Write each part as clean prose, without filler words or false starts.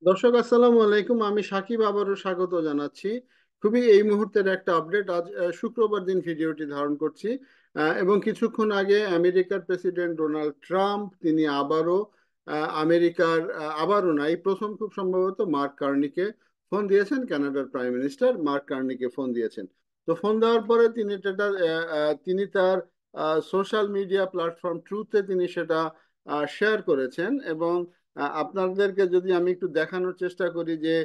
দর্শক আসসালামু আলাইকুম। আমি সাকিব আবারও স্বাগত জানাচ্ছি। খুবই এই মুহূর্তের একটা আপডেট। আজ শুক্রবার দিন ভিডিওটি ধারণ করছি, এবং কিছুক্ষণ আগে আমেরিকার প্রেসিডেন্ট ডোনাল্ড ট্রাম্প তিনি আবারও না, এই প্রথম খুব সম্ভবত মার্ক কার্নিকে ফোন দিয়েছেন। কানাডার প্রাইম মিনিস্টার মার্ক কার্নিকে ফোন দিয়েছেন। তো ফোন দেওয়ার পরে তিনি তার সোশ্যাল মিডিয়া প্ল্যাটফর্ম ট্রুথে তিনি সেটা শেয়ার করেছেন। এবং আপনাদেরকে যদি আমি একটু দেখানোর চেষ্টা করি যে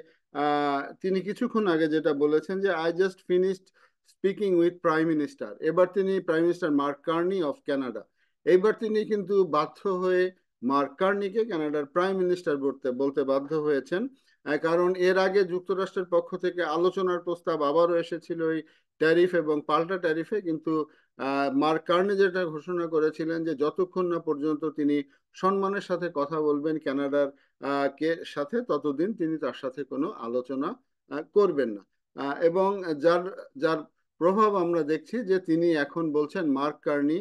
তিনি কিছুক্ষণ আগে যেটা বলেছেন যে I just finished speaking with prime minister. এবার তিনি prime minister mark Carney of Canada. এইবার তিনি কিন্তু বাধ্য হয়ে মার্ক কার্নিকে কানাডার প্রাইম মিনিস্টার বলতে বলতে বাধ্য হয়েছেন। কারণ এর আগে যুক্তরাষ্ট্রের পক্ষ থেকে আলোচনার প্রস্তাব আবারও এসেছিল এই ট্যারিফ এবং পাল্টা ট্যারিফে, কিন্তু মার্ক কার্নি যেটা ঘোষণা করেছিলেন যে যতক্ষণ না পর্যন্ত তিনি সম্মানের সাথে কথা বলবেন কানাডার কে সাথে, ততদিন তিনি তার সাথে কোনো আলোচনা করবেন না। এবং যার যার প্রভাব আমরা দেখছি যে তিনি এখন বলছেন mark Carney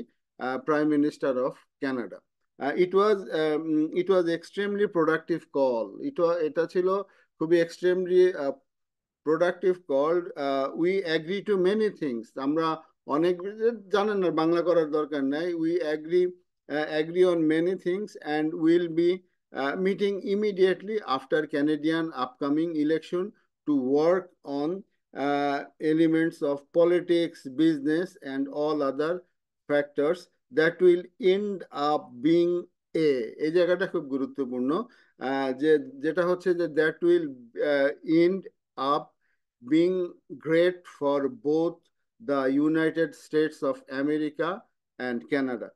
prime minister of Canada. It was extremely productive call. এটা ছিল খুবই extremely productive call. We agree to many things. আমরা অনেক, জানেন না বাংলা করার দরকার নাই, we agree on many things and will be meeting immediately after Canadian upcoming election to work on elements of politics, business, and all other factors that will end up being এই জায়গাটা খুব গুরুত্বপূর্ণ। যে যেটা হচ্ছে যে that will end up being great for both the United States of America and Canada.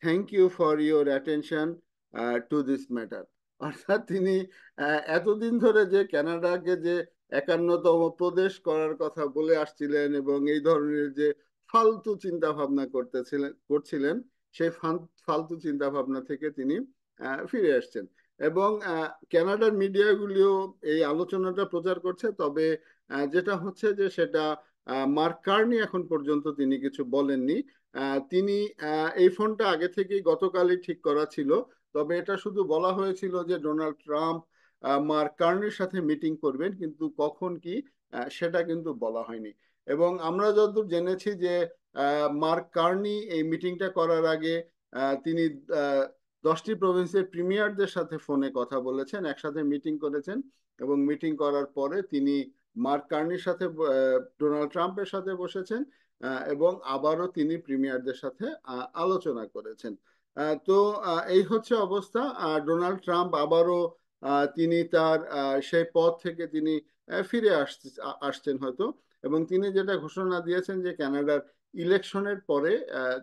Thank you for your attention to this matter. অর্থাৎ তিনি এতদিন ধরে যে কানাডাকে যে 51তম প্রদেশ করার কথা বলে আসছিলেন এবং এই ধরনের যে ফালতু চিন্তা ভাবনা করছিলেন, সেই ফালতু চিন্তা ভাবনা থেকে তিনি ফিরে আসছেন। এবং কানাডার মিডিয়াগুলিও এই আলোচনাটা প্রচার করছে। তবে যেটা হচ্ছে যে সেটা মার্ক কার্নি এখন পর্যন্ত তিনি কিছু বলেননি। তিনি এই ফোনটা আগে থেকেই গতকালই ঠিক করা ছিল। তবে এটা শুধু বলা হয়েছিল যে ডোনাল্ড ট্রাম্প মার্ক কার্নির সাথে মিটিং করবেন, কিন্তু কখন কি সেটা কিন্তু বলা হয়নি। এবং আমরা যতদূর জেনেছি যে মার্ক কার্নি এই মিটিংটা করার আগে তিনি 10টি প্রভিন্সের প্রিমিয়ারদের সাথে ফোনে কথা বলেছেন, একসাথে মিটিং করেছেন। এবং মিটিং করার পরে তিনি মার্ক কার্নির সাথে ডোনাল্ড ট্রাম্পের সাথে বসেছেন, এবং আবারও তিনি প্রিমিয়ারদের সাথে আলোচনা করেছেন। তো এই হচ্ছে অবস্থা। ডোনাল্ড ট্রাম্প আবারও তিনি তার সেই পদ থেকে তিনি ফিরে আসছেন হয়তো। এবং তিনি যেটা ঘোষণা দিয়েছেন যে কানাডার ইলেকশনের পরে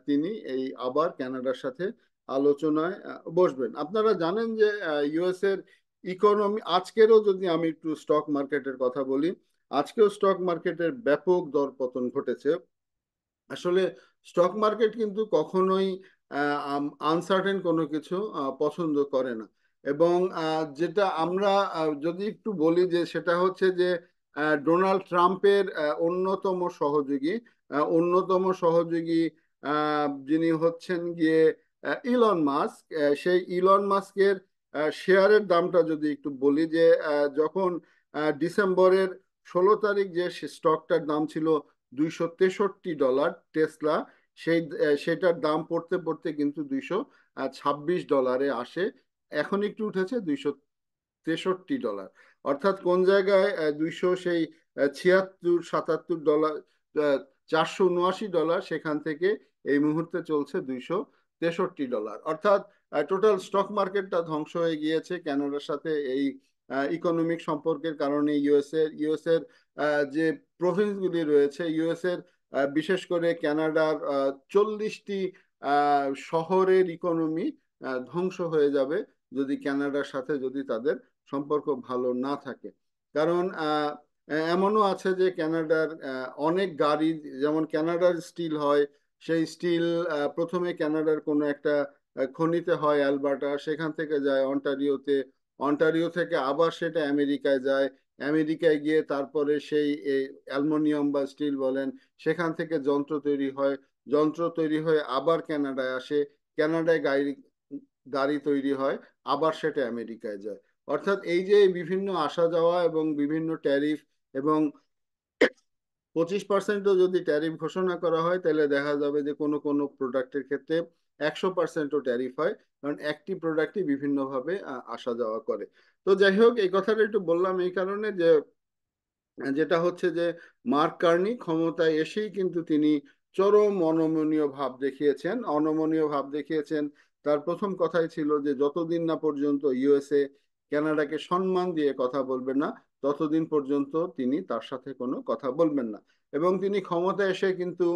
তিনি এই আবার কানাডার সাথে আলোচনায় বসবেন। আপনারা জানেন যে ইউএস এর ইকোনমি আজকেরও, যদি আমি একটু স্টক মার্কেটের কথা বলি, আজকেও স্টক মার্কেটের ব্যাপক দরপতন ঘটেছে। আসলে স্টক মার্কেট কিন্তু কখনোই আনসার্টেন কোনো কিছু পছন্দ করে না। এবং যেটা আমরা যদি একটু বলি যে সেটা হচ্ছে যে ডোনাল্ড ট্রাম্পের অন্যতম সহযোগী যিনি হচ্ছেন গিয়ে ইলন মাস্ক। সেই ইলন মাস্কের শেয়ারের দামটা যদি একটু বলি যে যখন ডিসেম্বরের 16 তারিখ যে স্টকটার দাম ছিল $263 টেসলা, সেটার দাম পড়তে পড়তে কিন্তু $226 আসে। এখন একটু উঠেছে $263। অর্থাৎ কোন জায়গায় 276-77 ডলার, $479, সেখান থেকে এই মুহূর্তে চলছে $263। অর্থাৎ টোটাল স্টক মার্কেটটা ধ্বংস হয়ে গিয়েছে কানাডার সাথে এই ইকোনমিক সম্পর্কের কারণে। ইউএস এর যে প্রভিন্সগুলি রয়েছে ইউএস এর, বিশেষ করে কানাডার 40টি শহরের ইকোনমি ধ্বংস হয়ে যাবে যদি কানাডার সাথে যদি তাদের সম্পর্ক ভালো না থাকে। কারণ এমনও আছে যে কানাডার অনেক গাড়ি, যেমন কানাডার স্টিল হয়, সেই স্টিল প্রথমে কানাডার কোনো একটা খনিতে হয় অ্যালবার্টা, সেখান থেকে যায় অন্টারিওতে, অন্টারিও থেকে আবার সেটা আমেরিকায় যায়, আমেরিকায় গিয়ে তারপরে সেই অ্যালুমিনিয়াম বা স্টিল বলেন, সেখান থেকে যন্ত্র তৈরি হয়, যন্ত্র তৈরি হয়ে আবার কানাডায় আসে, কানাডায় গাড়ি গাড়ি তৈরি হয়, আবার সেটা আমেরিকায় যায়। অর্থাৎ এই যে বিভিন্ন আসা যাওয়া এবং বিভিন্ন ট্যারিফ এবং 25%ও যদি ট্যারিফ ঘোষণা করা হয় তাহলে দেখা যাবে যে কোনো কোনো প্রোডাক্টের ক্ষেত্রে 100%ও ট্যারিফ হয়, কারণ একটি প্রোডাক্টই বিভিন্নভাবে আসা যাওয়া করে। তো যাই হোক, এই কথাটা একটু বললাম এই কারণে যে যেটা হচ্ছে যে মার্ক কার্নি ক্ষমতায় এসেই কিন্তু তিনি চরম অনমনীয় ভাব দেখিয়েছেন, অনমনীয় ভাব দেখিয়েছেন। তার প্রথম কথাই ছিল যে যতদিন না পর্যন্ত ইউএসএ কানাডাকে সম্মান দিয়ে কথা বলবে না, ততদিন পর্যন্ত তিনি তার সাথে কোনো কথা বলবেন না। এবং তিনি ক্ষমতায় এসে কিন্তু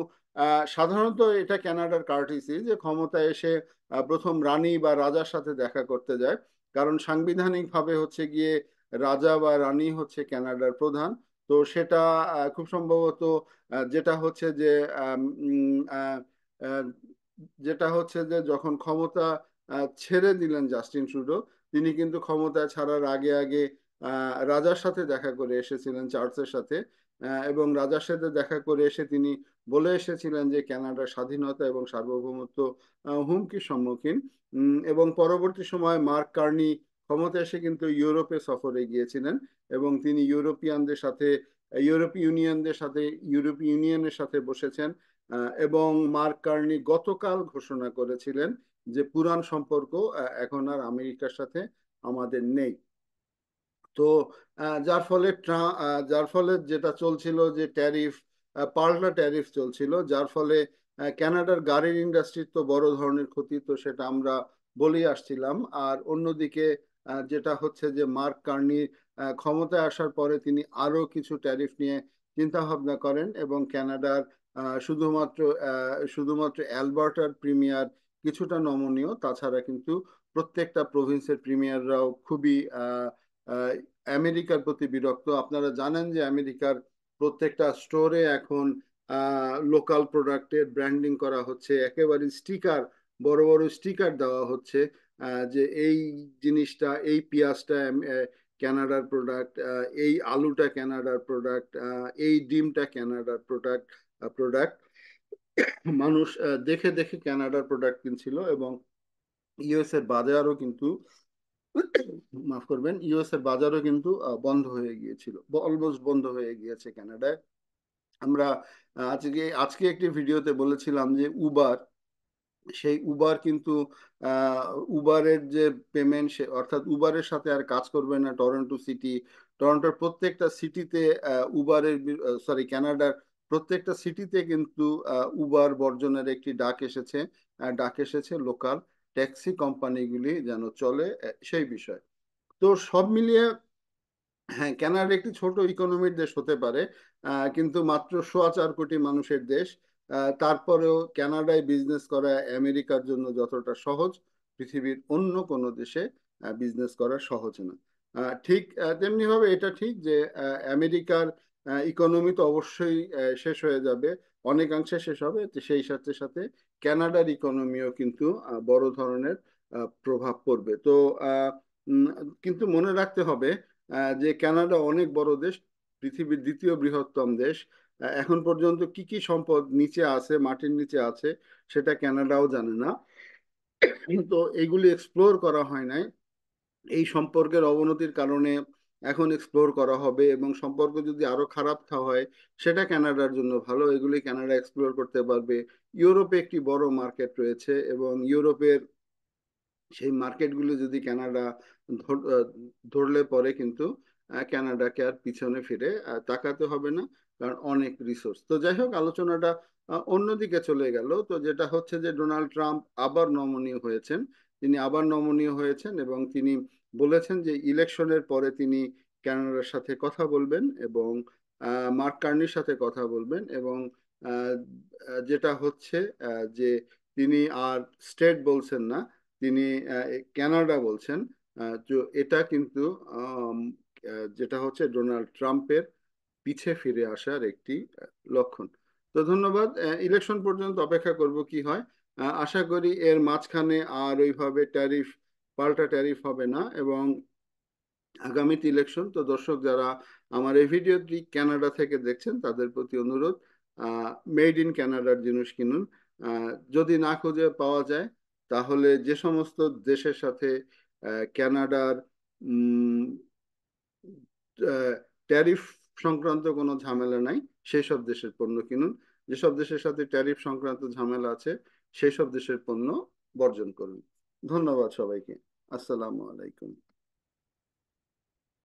সাধারণত এটা কানাডার কার্টিসি যে ক্ষমতায় এসে প্রথম রানী বা রাজার সাথে দেখা করতে যায়, কারণ সাংবিধানিকভাবে হচ্ছে গিয়ে রাজা বা রানী হচ্ছে কানাডার প্রধান। তো সেটা খুব সম্ভবত যেটা হচ্ছে যে আম, উম, আহ, আহ, যেটা হচ্ছে যে যখন ক্ষমতা ছেড়ে দিলেন জাস্টিন ট্রুডো, তিনি কিন্তু ক্ষমতা ছাড়ার আগে আগে রাজার সাথে দেখা করে এসেছিলেন, চার্লসের সাথে। এবং রাজার সাথে দেখা করে এসে তিনি বলে এসেছিলেন যে কানাডার স্বাধীনতা এবং সার্বভৌমত্ব হুমকির সম্মুখীন। এবং পরবর্তী সময় মার্ক কার্নি ক্ষমতা এসে কিন্তু ইউরোপে সফরে গিয়েছিলেন এবং তিনি ইউরোপীয় ইউনিয়নের সাথে বসেছেন। এবং মার্ক কার্নি গতকাল ঘোষণা করেছিলেন যে পুরান সম্পর্ক এখন আর আমেরিকার সাথে আমাদের নেই। তো যার ফলে যেটা চলছিল যে ট্যারিফ, পাল্টা ট্যারিফ চলছিল, যার ফলে কানাডার গাড়ির ইন্ডাস্ট্রির তো বড় ধরনের ক্ষতি, তো সেটা আমরা বলেই আসছিলাম। আর অন্যদিকে যেটা হচ্ছে যে মার্ক কার্নি ক্ষমতায় আসার পরে তিনি আরো কিছু ট্যারিফ নিয়ে চিন্তা ভাবনা করেন এবং কানাডার শুধুমাত্র অ্যালবার্টার প্রিমিয়ার কিছুটা নমনীয়, তাছাড়া কিন্তু প্রত্যেকটা প্রভিন্সের প্রিমিয়াররাও খুবই আহ, আমেরিকার প্রতি বিরক্ত। আপনারা জানেন যে আমেরিকার প্রত্যেকটা স্টোরে এখন লোকাল প্রোডাক্টের ব্র্যান্ডিং করা হচ্ছে, একেবারে স্টিকার, বড় বড় স্টিকার দেওয়া হচ্ছে যে এই জিনিসটা, এই পেঁয়াজটা কানাডার প্রোডাক্ট, এই আলুটা কানাডার প্রোডাক্ট, এই ডিমটা কানাডার প্রোডাক্ট। মানুষ দেখে দেখে কানাডার প্রোডাক্ট কিনছিল এবং ইউএস এর বাজারও কিন্তু, মাফ করবেন, ইউএস এর বাজারও কিন্তু বন্ধ হয়ে গিয়েছিল, অলমোস্ট বন্ধ হয়ে গিয়েছে কানাডায়। আমরা আজকে একটি ভিডিওতে বলেছিলাম যে সেই উবার কিন্তু আহ, উবারের যে পেমেন্ট, অর্থাৎ উবারের সাথে আর কাজ করবে না টরন্টো সিটি। টরন্টোর প্রত্যেকটা সিটিতে উবারের, সরি, কানাডার প্রত্যেকটা সিটিতে কিন্তু উবার বর্জনের একটি ডাক এসেছে লোকাল ট্যাক্সি কোম্পানিগুলি যেন চলে, সেই বিষয়। তো সব মিলিয়ে হ্যাঁ, কানাডা একটি ছোট ইকোনমির দেশ হতে পারে, কিন্তু মাত্র 4.25 কোটি মানুষের দেশ। তারপরেও কানাডায় বিজনেস করা আমেরিকার জন্য যতটা সহজ, পৃথিবীর অন্য কোনো দেশে বিজনেস করা সহজ না। ঠিক তেমনি ভাবে এটা ঠিক যে আমেরিকার ইকোনমি তো অবশ্যই শেষ হয়ে যাবে, অনেকাংশে শেষ হবে, তো সেই সাথে সাথে কানাডার ইকোনমিও কিন্তু বড় ধরনের প্রভাব পড়বে। তো আহ, উম, কিন্তু মনে রাখতে হবে যে কানাডা অনেক বড় দেশ, পৃথিবীর দ্বিতীয় বৃহত্তম দেশ। এখন পর্যন্ত কি কি সম্পদ নিচে আছে, মাটির নিচে আছে, সেটা কানাডাও জানে না। তো এইগুলি এক্সপ্লোর করা হয় নাই, এই সম্পর্কের অবনতির কারণে এখন এক্সপ্লোর করা হবে। এবং সম্পর্ক যদি আরো খারাপ হয় সেটা কানাডার জন্য ভালো, এগুলি কানাডা এক্সপ্লোর করতে পারবে। ইউরোপে একটি বড় মার্কেট রয়েছে এবং ইউরোপের সেই মার্কেটগুলো যদি কানাডা ধরলে পরে কিন্তু কানাডাকে আর পিছনে ফিরে তাকাতে হবে না, কারণ অনেক রিসোর্স। তো যাই হোক, আলোচনাটা অন্যদিকে চলে গেল। তো যেটা হচ্ছে যে ডোনাল্ড ট্রাম্প আবার নমনীয় হয়েছেন, তিনি আবার নমনীয় হয়েছেন এবং তিনি বলেছেন যে ইলেকশনের পরে তিনি কানাডার সাথে কথা বলবেন এবং মার্ক কার্নির সাথে কথা বলবেন। এবং আহ, যেটা হচ্ছে যে তিনি আর স্টেট বলছেন না, তিনি কানাডা বলছেন। তো এটা কিন্তু আম, যেটা হচ্ছে ডোনাল্ড ট্রাম্পের পিছে ফিরে আসার একটি লক্ষণ। তো ধন্যবাদ, ইলেকশন পর্যন্ত অপেক্ষা করব কি হয়। আশা করি এর মাঝখানে আর ওইভাবে পাল্টা ট্যারিফ হবে না। এবং আগামীতে ইলেকশন, তো দর্শক যারা আমার এই ভিডিওটি কানাডা থেকে দেখছেন তাদের প্রতি অনুরোধ, মেড ইন কানাডার জিনিস কিনুন। যদি না খুঁজে পাওয়া যায় তাহলে যে সমস্ত দেশের সাথে কানাডার ট্যারিফ সংক্রান্ত কোনো ঝামেলা নাই, সেই সব দেশের পণ্য কিনুন। যেসব দেশের সাথে ট্যারিফ সংক্রান্ত ঝামেলা আছে সেই সব দেশের পণ্য বর্জন করুন। ধন্যবাদ সবাইকে। আসসালামু আলাইকুম।